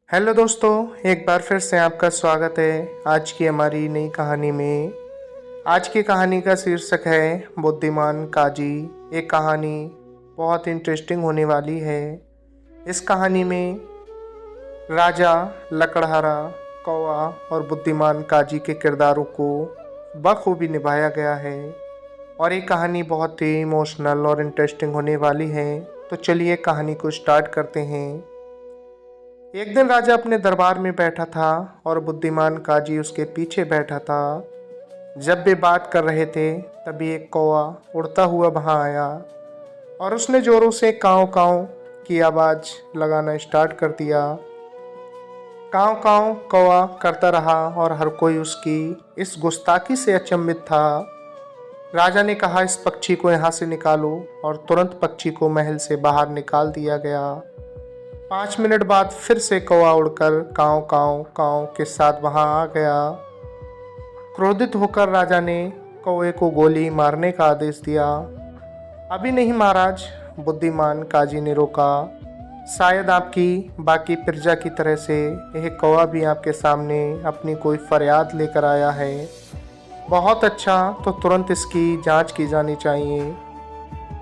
Hello दोस्तों, एक बार फिर से आपका स्वागत है आज की हमारी नई कहानी में। आज की कहानी का शीर्षक है बुद्धिमान काजी। ये कहानी बहुत इंटरेस्टिंग होने वाली है। इस कहानी में राजा, लकड़हारा, कौवा और बुद्धिमान काजी के किरदारों को बखूबी निभाया गया है और ये कहानी बहुत ही इमोशनल और इंटरेस्टिंग होने वाली है। तो चलिए कहानी को स्टार्ट करते हैं। एक दिन राजा अपने दरबार में बैठा था और बुद्धिमान काजी उसके पीछे बैठा था। जब वे बात कर रहे थे तभी एक कौवा उड़ता हुआ वहां आया और उसने जोरों से काव काव की आवाज़ लगाना स्टार्ट कर दिया। काव काव कौवा करता रहा और हर कोई उसकी इस गुस्ताखी से अचंभित था। राजा ने कहा, इस पक्षी को यहाँ से निकालो, और तुरंत पक्षी को महल से बाहर निकाल दिया गया। 5 मिनट बाद फिर से कौवा उड़कर काव काव काव के साथ वहां आ गया। क्रोधित होकर राजा ने कौवे को गोली मारने का आदेश दिया। अभी नहीं महाराज, बुद्धिमान काजी ने रोका। शायद आपकी बाकी प्रजा की तरह से यह कौवा भी आपके सामने अपनी कोई फरियाद लेकर आया है। बहुत अच्छा, तो तुरंत इसकी जांच की जानी चाहिए।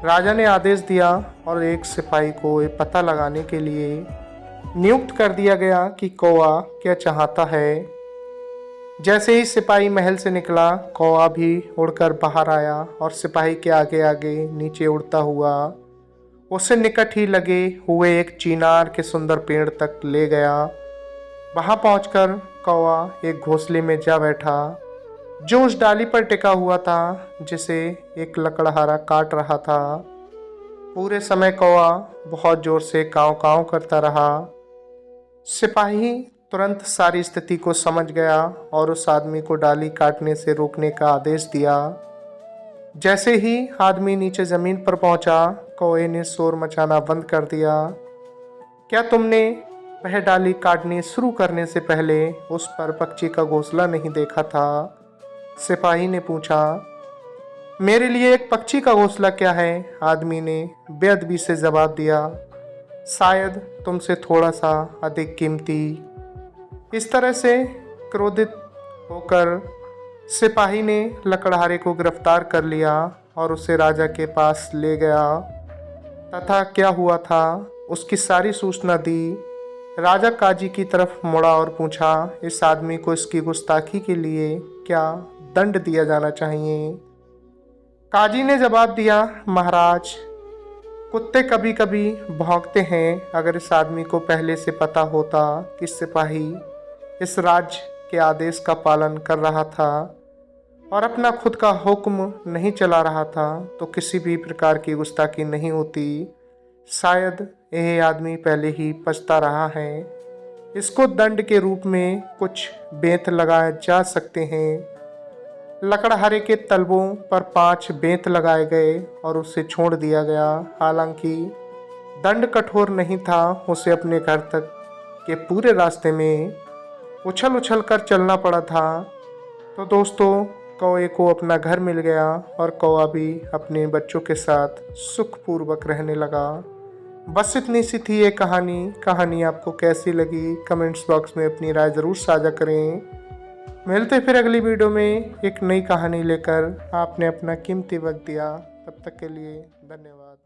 राजा ने आदेश दिया और एक सिपाही को ये पता लगाने के लिए नियुक्त कर दिया गया कि कौवा क्या चाहता है। जैसे ही सिपाही महल से निकला, कौवा भी उड़कर बाहर आया और सिपाही के आगे आगे नीचे उड़ता हुआ उससे निकट ही लगे हुए एक चिनार के सुंदर पेड़ तक ले गया। वहां पहुंचकर कौवा एक घोंसले में जा बैठा जो उस डाली पर टिका हुआ था जिसे एक लकड़हारा काट रहा था। पूरे समय कौवा बहुत जोर से काव काव करता रहा। सिपाही तुरंत सारी स्थिति को समझ गया और उस आदमी को डाली काटने से रोकने का आदेश दिया। जैसे ही आदमी नीचे जमीन पर पहुंचा, कौवे ने शोर मचाना बंद कर दिया। क्या तुमने वह डाली काटनी शुरू करने से पहले उस पर पक्षी का घोंसला नहीं देखा था? सिपाही ने पूछा। मेरे लिए एक पक्षी का घोंसला क्या है? आदमी ने बेअदबी से जवाब दिया। शायद तुमसे थोड़ा सा अधिक कीमती। इस तरह से क्रोधित होकर सिपाही ने लकड़हारे को गिरफ्तार कर लिया और उसे राजा के पास ले गया तथा क्या हुआ था उसकी सारी सूचना दी। राजा काजी की तरफ मुड़ा और पूछा, इस आदमी को इसकी गुस्ताखी के लिए क्या दंड दिया जाना चाहिए? काजी ने जवाब दिया, महाराज, कुत्ते कभी कभी भौंकते हैं। अगर इस आदमी को पहले से पता होता कि सिपाही इस राज्य के आदेश का पालन कर रहा था और अपना खुद का हुक्म नहीं चला रहा था तो किसी भी प्रकार की गुस्ताखी नहीं होती। शायद यह आदमी पहले ही पछता रहा है। इसको दंड के रूप में कुछ बेंत लगाए जा सकते हैं। लकड़हारे के तलवों पर 5 बेंत लगाए गए और उसे छोड़ दिया गया। हालांकि दंड कठोर नहीं था, उसे अपने घर तक के पूरे रास्ते में उछल उछल कर चलना पड़ा था। तो दोस्तों, कौवे को अपना घर मिल गया और कौवा भी अपने बच्चों के साथ सुखपूर्वक रहने लगा। बस इतनी सी थी ये कहानी आपको कैसी लगी कमेंट्स बॉक्स में अपनी राय ज़रूर साझा करें। मिलते फिर अगली वीडियो में एक नई कहानी लेकर। आपने अपना कीमती वक्त दिया, तब तक के लिए धन्यवाद।